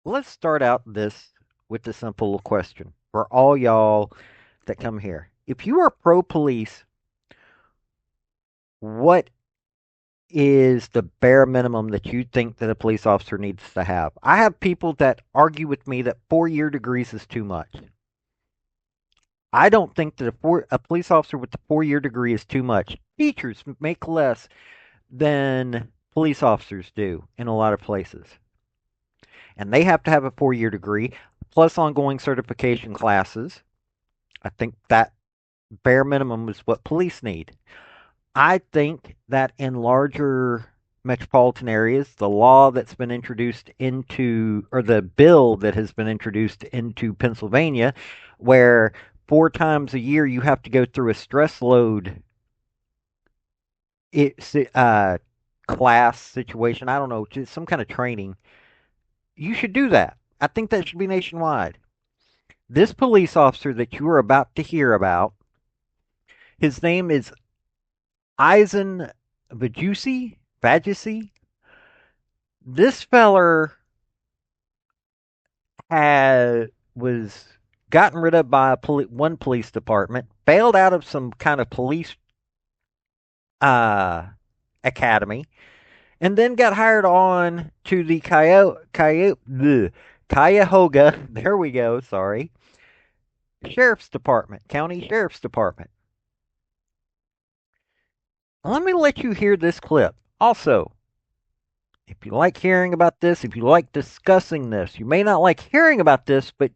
Let's start out this with the simple question for all y'all that come here. If you are pro police, what is the bare minimum that you think that a police officer needs to have? I have people that argue with me that 4 year degrees is too much. I don't think that a police officer with a 4 year degree is too much. Teachers make less than police officers do in a lot of places. And they have to have a 4 year degree plus ongoing certification classes. I think that bare minimum is what police need. I think that in larger metropolitan areas, the law that's been introduced into, or the bill that has been introduced into Pennsylvania, where 4 times a year you have to go through a stress load it, class situation. I don't know, just some kind of training. You should do that. I think that should be nationwide. This police officer that you are about to hear about, his name is Isen Vajusi. This feller had was gotten rid of by one police department, failed out of some kind of police uh, academy, and then got hired on to the Cuyahoga. There we go. Sorry, Sheriff's Department, County Sheriff's Department. Let me let you hear this clip. Also, if you like hearing about this, if you like discussing this, you may not like hearing about this, but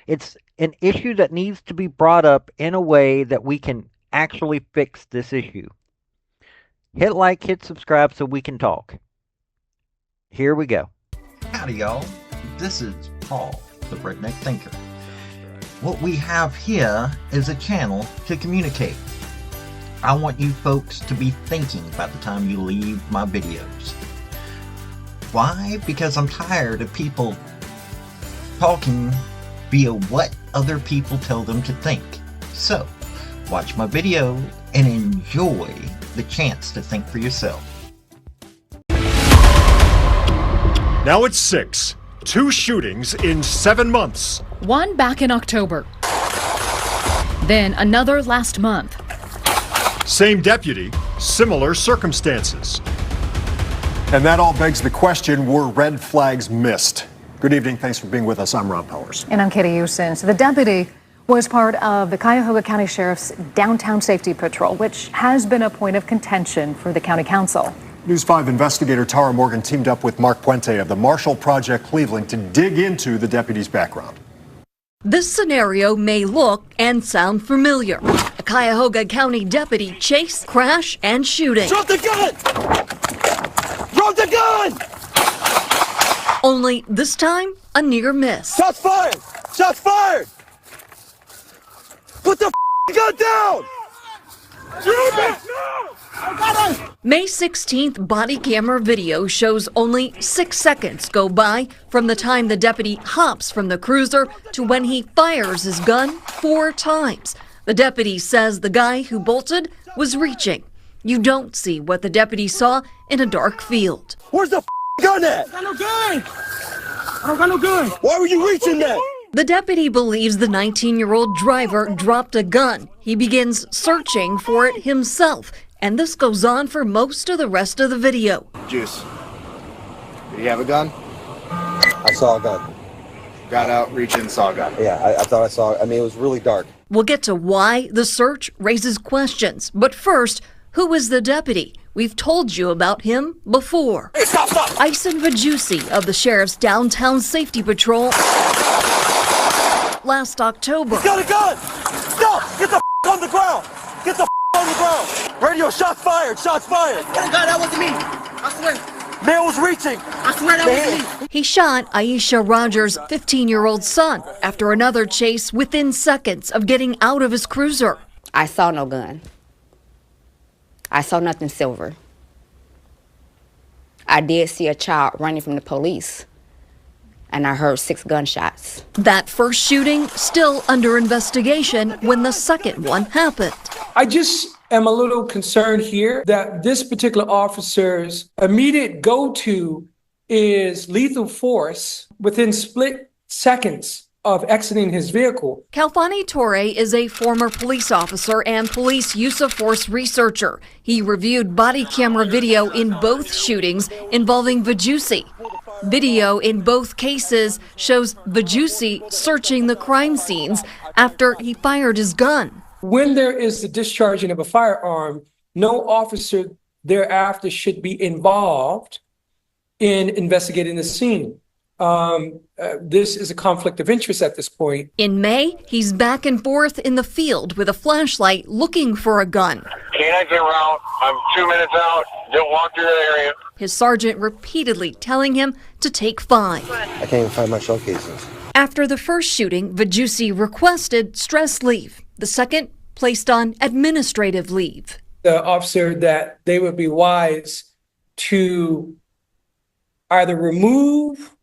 it's an issue that needs to be brought up in a way that we can actually fix this issue. Hit like, hit subscribe so we can talk. Here we go. Howdy, y'all. This is Paul, the Redneck Thinker. What we have here is a channel to communicate. I want you folks to be thinking by the time you leave my videos. Why? Because I'm tired of people talking via what other people tell them to think. So, watch my video and enjoy the chance to think for yourself. Now it's 6. 2 shootings in 7 months. One back in October. Then another last month. Same deputy, similar circumstances. And that all begs the question, were red flags missed? Good evening. Thanks for being with us. I'm Rob Powers. And I'm Katie Houston. So the deputy was part of the Cuyahoga County Sheriff's Downtown Safety Patrol, which has been a point of contention for the County Council. News 5 investigator Tara Morgan teamed up with Mark Puente of the Marshall Project Cleveland to dig into the deputy's background. This scenario may look and sound familiar. A Cuyahoga County deputy chase, crash, and shooting. Drop the gun! Drop the gun! Only this time, a near miss. Shots fired! Shots fired! Put the gun down! May 16th body camera video shows only 6 seconds go by from the time the deputy hops from the cruiser to when he fires his gun 4 times. The deputy says the guy who bolted was reaching. You don't see what the deputy saw in a dark field. Where's the gun at? I got no gun! I don't got no gun! Why were you reaching that? The deputy believes the 19-year-old driver dropped a gun. He begins searching for it himself, and this goes on for most of the rest of the video. Juice, did he have a gun? I saw a gun. Got out, reached in, saw a gun. Yeah, I thought I saw, it was really dark. We'll get to why the search raises questions, but first, who is the deputy? We've told you about him before. Hey, stop! Isen Vajusi of the Sheriff's Downtown Safety Patrol. Last October. He's got a gun! Stop! Get the on the ground! Get the on the ground! Radio, shots fired! Shots fired! Oh God, that wasn't me! I swear! Man was reaching! I swear that wasn't me! He shot Aisha Rogers' 15-year-old son after another chase within seconds of getting out of his cruiser. I saw no gun. I saw nothing silver. I did see a child running from the police, and I heard 6 gunshots. That first shooting still under investigation when the second one happened. I just am a little concerned here that this particular officer's immediate go-to is lethal force within split seconds of exiting his vehicle. Kalfani Torre is a former police officer and police use of force researcher. He reviewed body camera video in both shootings involving Vajusi. Video in both cases shows Vajusi searching the crime scenes after he fired his gun. When there is the discharging of a firearm, no officer thereafter should be involved in investigating the scene. This is a conflict of interest at this point. In May, he's back and forth in the field with a flashlight looking for a gun. Canines en route. I'm 2 minutes out. Don't walk through that area. His sergeant repeatedly telling him to take 5. I can't even find my shell cases. After the first shooting, Vajusi requested stress leave. The second, placed on administrative leave. The officer that they would be wise to either remove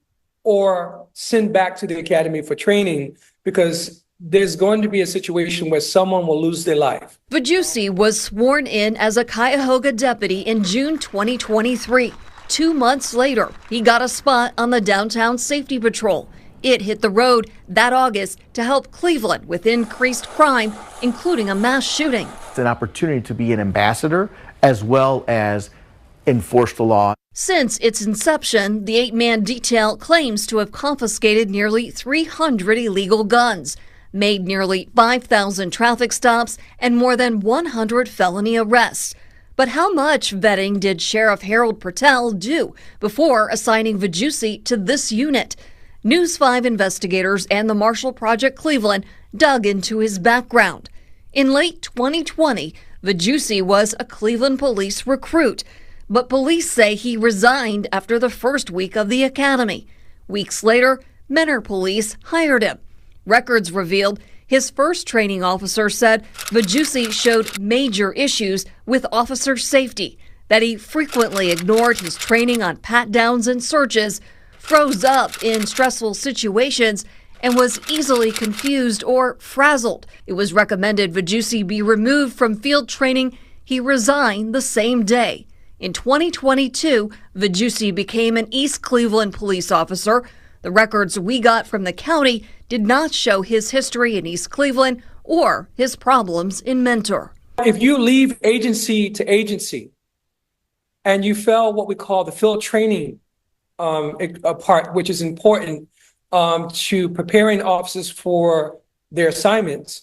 or send back to the academy for training, because there's going to be a situation where someone will lose their life. Vajusi was sworn in as a Cuyahoga deputy in June 2023. 2 months later, he got a spot on the downtown safety patrol. It hit the road that August to help Cleveland with increased crime, including a mass shooting. It's an opportunity to be an ambassador as well as enforce the law. Since its inception, the 8-man detail claims to have confiscated nearly 300 illegal guns, made nearly 5,000 traffic stops, and more than 100 felony arrests. But how much vetting did Sheriff Harold Pertel do before assigning Vajusi to this unit? News 5 investigators and the Marshall Project Cleveland dug into his background. In late 2020, Vajusi was a Cleveland police recruit, but police say he resigned after the first week of the academy. Weeks later, Menor Police hired him. Records revealed his first training officer said Vajusi showed major issues with officer safety, that he frequently ignored his training on pat-downs and searches, froze up in stressful situations, and was easily confused or frazzled. It was recommended Vajusi be removed from field training. He resigned the same day. In 2022, Vajusi became an East Cleveland police officer. The records we got from the county did not show his history in East Cleveland or his problems in Mentor. If you leave agency to agency and you fail what we call the field training part, which is important to preparing officers for their assignments,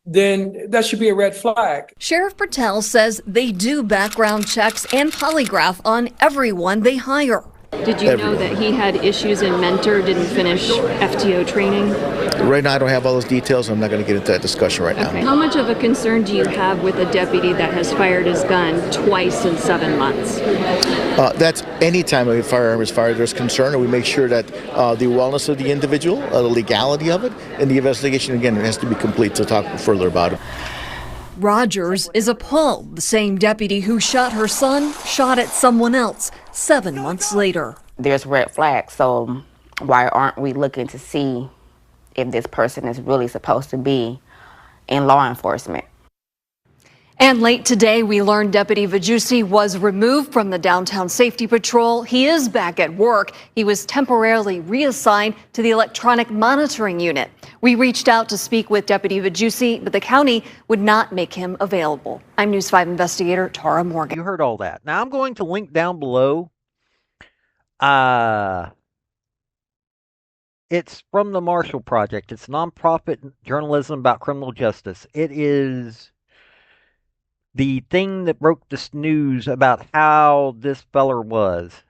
then that should be a red flag. Sheriff Pertel says they do background checks and polygraph on everyone they hire. Did you know that he had issues in Mentor, didn't finish FTO training? Right now, I don't have all those details. I'm not going to get into that discussion right now. Okay. How much of a concern do you have with a deputy that has fired his gun twice in 7 months? That's any time a firearm is fired, there's concern, and we make sure that the wellness of the individual, the legality of it, and the investigation, again, it has to be complete to talk further about it. Rogers is appalled. The same deputy who shot her son shot at someone else 7 months later. There's red flags, so why aren't we looking to see if this person is really supposed to be in law enforcement? And late today, we learned Deputy Vajusi was removed from the downtown safety patrol. He is back at work. He was temporarily reassigned to the electronic monitoring unit. We reached out to speak with Deputy Vajusi, but the county would not make him available. I'm News 5 investigator Tara Morgan. You heard all that. Now I'm going to link down below. It's from the Marshall Project. It's nonprofit journalism about criminal justice. It is the thing that broke this news about how this feller was.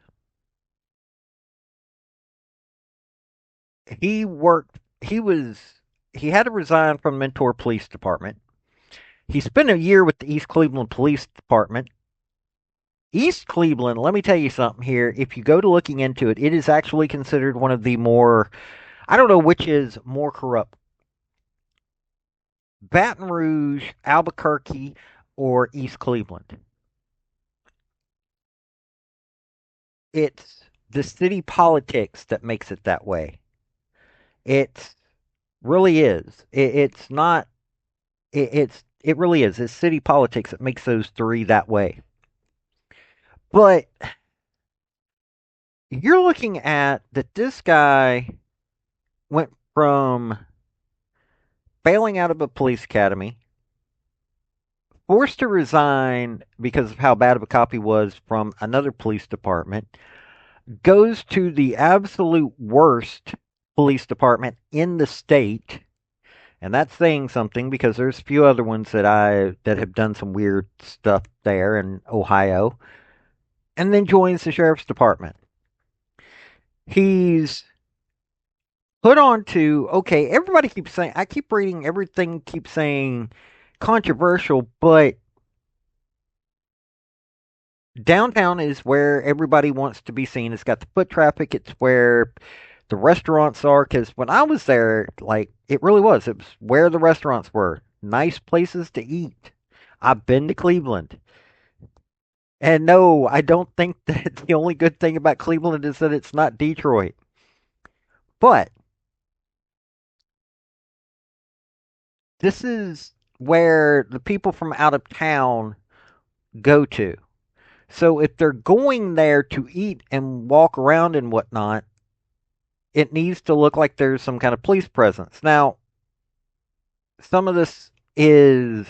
He had to resign from Mentor Police Department. He spent a year with the East Cleveland Police Department. East Cleveland, let me tell you something here. If you go to looking into it, it is actually considered one of the more, I don't know which is more corrupt. Baton Rouge, Albuquerque, or East Cleveland. It's the city politics that makes it that way. It really is. It really is. It's city politics that makes those three that way. But you're looking at that this guy went from failing out of a police academy, forced to resign because of how bad of a cop he was from another police department, goes to the absolute worst police department in the state, and that's saying something because there's a few other ones that have done some weird stuff there in Ohio, and then joins the sheriff's department. He's put on to, okay, everybody keeps saying, I keep reading, everything keeps saying controversial, but downtown is where everybody wants to be seen. It's got the foot traffic. It's where the restaurants are. Because when I was there, like, it really was. It was where the restaurants were. Nice places to eat. I've been to Cleveland. And no, I don't think that the only good thing about Cleveland is that it's not Detroit. But this is where the people from out of town go to. So if they're going there to eat and walk around and whatnot, it needs to look like there's some kind of police presence. Now, some of this is,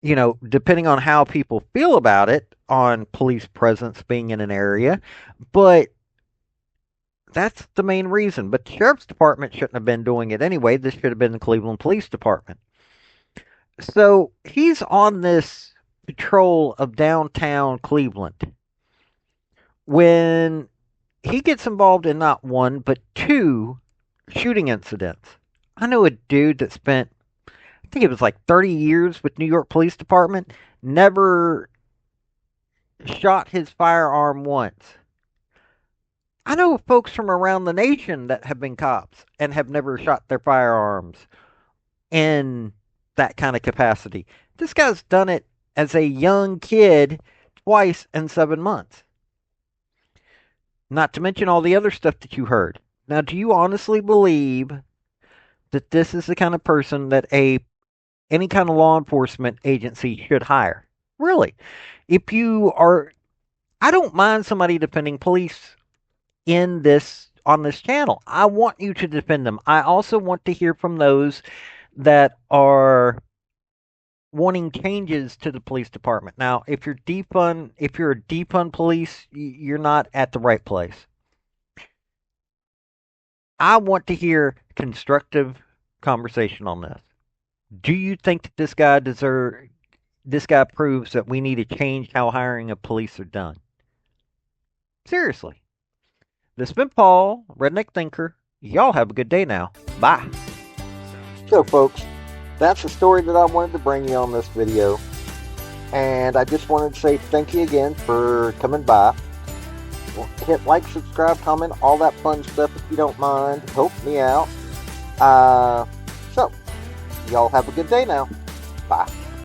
depending on how people feel about it, on police presence being in an area, but that's the main reason. But the sheriff's department shouldn't have been doing it anyway. This should have been the Cleveland Police Department. So he's on this patrol of downtown Cleveland when he gets involved in not one, but two shooting incidents. I know a dude that spent, I think it was like 30 years with New York Police Department, never shot his firearm once. I know folks from around the nation that have been cops and have never shot their firearms in that kind of capacity. This guy's done it as a young kid twice in 7 months. Not to mention all the other stuff that you heard. Now, do you honestly believe that this is the kind of person that any kind of law enforcement agency should hire? Really? If you are, I don't mind somebody defending police on this channel. I want you to defend them. I also want to hear from those that are wanting changes to the police department. Now, if you're a defund police, you're not at the right place. I want to hear constructive conversation on this. Do you think that this guy proves that we need to change how hiring of police are done? Seriously. This has been Paul, Redneck Thinker. Y'all have a good day now. Bye. So, folks, that's the story that I wanted to bring you on this video. And I just wanted to say thank you again for coming by. Hit like, subscribe, comment, all that fun stuff if you don't mind. Help me out. So, y'all have a good day now. Bye.